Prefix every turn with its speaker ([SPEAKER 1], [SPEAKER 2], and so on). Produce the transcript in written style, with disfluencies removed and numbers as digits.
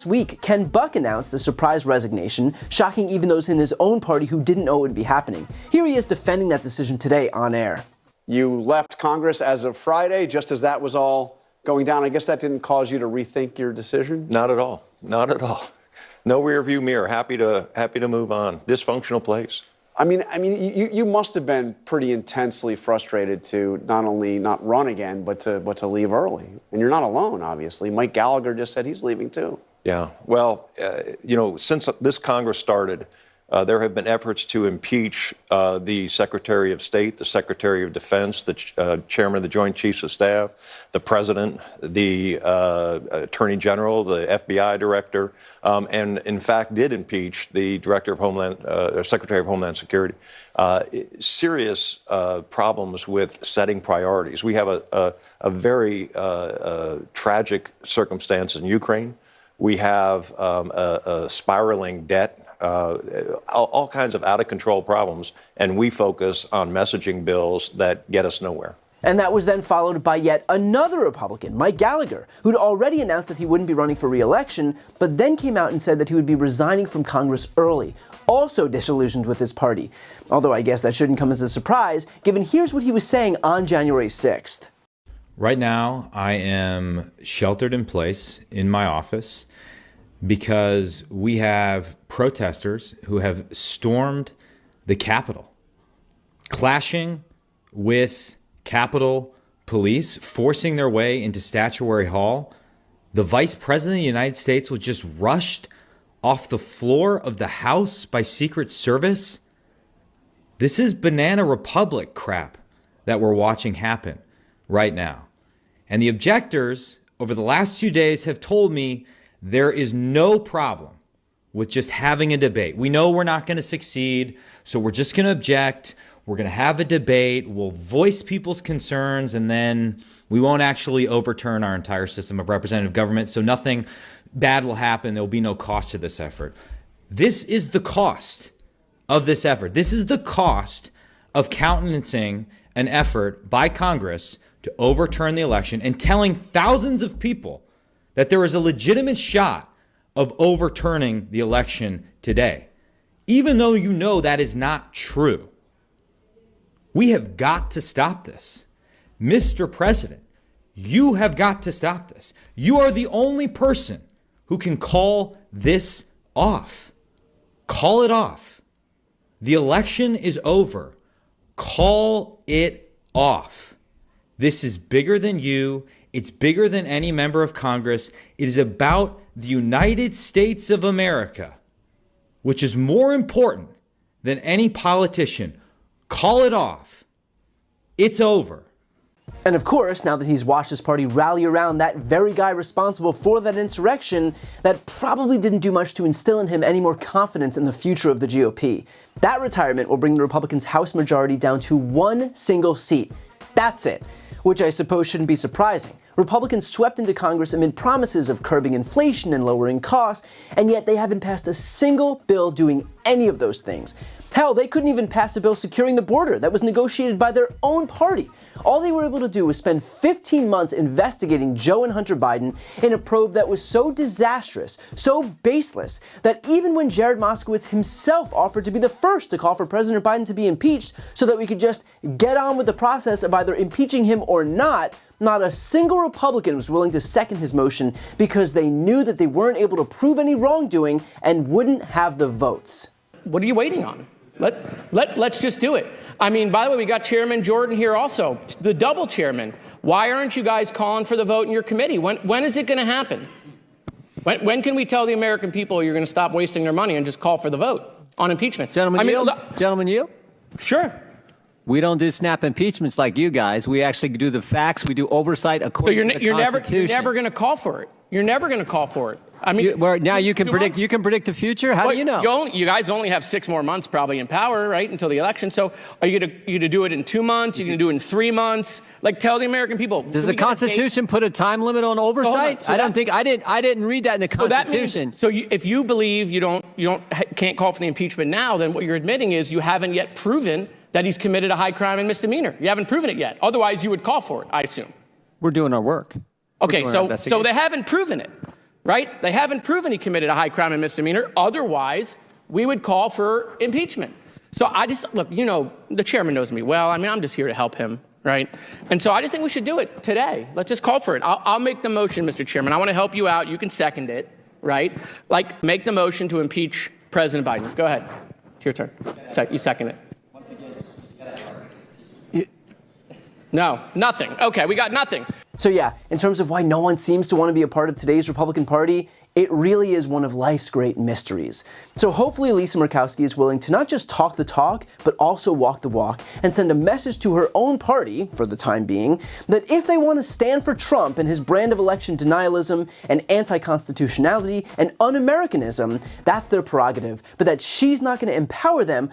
[SPEAKER 1] This week, Ken Buck announced a surprise resignation, shocking even those in his own party who didn't know it would be happening. Here he is defending that decision today on air.
[SPEAKER 2] You left Congress as of Friday, just as that was all going down. I guess that didn't cause you to rethink your decision?
[SPEAKER 3] Not at all. Not at all. No rearview mirror. Happy to move on. Dysfunctional place.
[SPEAKER 2] I mean, you must have been pretty intensely frustrated to not only not run again, but to leave early. And you're not alone, obviously. Mike Gallagher just said he's leaving too.
[SPEAKER 3] Yeah. Well, since this Congress started, there have been efforts to impeach the Secretary of State, the Secretary of Defense, the Chairman of the Joint Chiefs of Staff, the President, the Attorney General, the FBI Director, and in fact did impeach the Director of Secretary of Homeland Security. Serious problems with setting priorities. We have a very tragic circumstance in Ukraine. We have a spiraling debt. All kinds of out-of-control problems, and we focus on messaging bills that get us nowhere.
[SPEAKER 1] And that was then followed by yet another Republican, Mike Gallagher, who'd already announced that he wouldn't be running for re-election, but then came out and said that he would be resigning from Congress early, also disillusioned with his party. Although I guess that shouldn't come as a surprise, given here's what he was saying on January 6th.
[SPEAKER 4] Right now, I am sheltered in place in my office because we have protesters who have stormed the Capitol, clashing with Capitol Police, forcing their way into Statuary Hall. The Vice President of the United States was just rushed off the floor of the House by Secret Service. This is Banana Republic crap that we're watching happen right now. And the objectors over the last 2 days have told me there is no problem with just having a debate. We know we're not going to succeed, so we're just going to object. We're going to have a debate. We'll voice people's concerns, and then we won't actually overturn our entire system of representative government, so nothing bad will happen. There will be no cost to this effort. This is the cost of this effort. This is the cost of countenancing an effort by Congress to overturn the election and telling thousands of people that there is a legitimate shot of overturning the election today, even though you know that is not true. We have got to stop this. Mr. President, you have got to stop this. You are the only person who can call this off. Call it off. The election is over. Call it off. This is bigger than you. It's bigger than any member of Congress. It is about the United States of America, which is more important than any politician. Call it off. It's over.
[SPEAKER 1] And of course, now that he's watched his party rally around that very guy responsible for that insurrection, that probably didn't do much to instill in him any more confidence in the future of the GOP. That retirement will bring the Republicans' House majority down to one single seat. That's it, which I suppose shouldn't be surprising. Republicans swept into Congress amid promises of curbing inflation and lowering costs, and yet they haven't passed a single bill doing any of those things. Hell, they couldn't even pass a bill securing the border that was negotiated by their own party. All they were able to do was spend 15 months investigating Joe and Hunter Biden in a probe that was so disastrous, so baseless, that even when Jared Moskowitz himself offered to be the first to call for President Biden to be impeached so that we could just get on with the process of either impeaching him or not a single Republican was willing to second his motion because they knew that they weren't able to prove any wrongdoing and wouldn't have the votes.
[SPEAKER 5] What are you waiting on? Let's just do it. I mean, by the way, we got Chairman Jordan here also, the double chairman. Why aren't you guys calling for the vote in your committee? When is it going to happen? When can we tell the American people you're going to stop wasting their money and just call for the vote on impeachment?
[SPEAKER 6] Gentlemen, yield?
[SPEAKER 5] Sure.
[SPEAKER 6] We don't do snap impeachments like you guys. We actually do the facts. We do oversight according to the Constitution.
[SPEAKER 5] You're never going to call for it. You're never going to call for it. I mean,
[SPEAKER 6] now you can predict. You can predict the future. How do you know?
[SPEAKER 5] You guys only have 6 more months probably in power, right, until the election. So are you going to do it in 2 months? Are you going to do it in 3 months? Like, tell the American people.
[SPEAKER 6] Does the Constitution put a time limit on oversight? I didn't read that in the Constitution.
[SPEAKER 5] If you believe you can't call for the impeachment now, then what you're admitting is you haven't yet proven that he's committed a high crime and misdemeanor. You haven't proven it yet. Otherwise, you would call for it, I assume.
[SPEAKER 6] We're doing our work.
[SPEAKER 5] Okay, so they haven't proven it. right? They haven't proven he committed a high crime and misdemeanor. Otherwise, we would call for impeachment. So I just, look, you know, the chairman knows me well. I mean, I'm just here to help him, right? And so I just think we should do it today. Let's just call for it. I'll make the motion, Mr. Chairman. I want to help you out. You can second it, right? Like, make the motion to impeach President Biden. Go ahead. It's your turn. You second it. No, nothing. Okay, we got nothing.
[SPEAKER 1] So yeah, in terms of why no one seems to want to be a part of today's Republican Party, it really is one of life's great mysteries. So hopefully Lisa Murkowski is willing to not just talk the talk, but also walk the walk and send a message to her own party, for the time being, that if they want to stand for Trump and his brand of election denialism and anti-constitutionality and un-Americanism, that's their prerogative, but that she's not going to empower them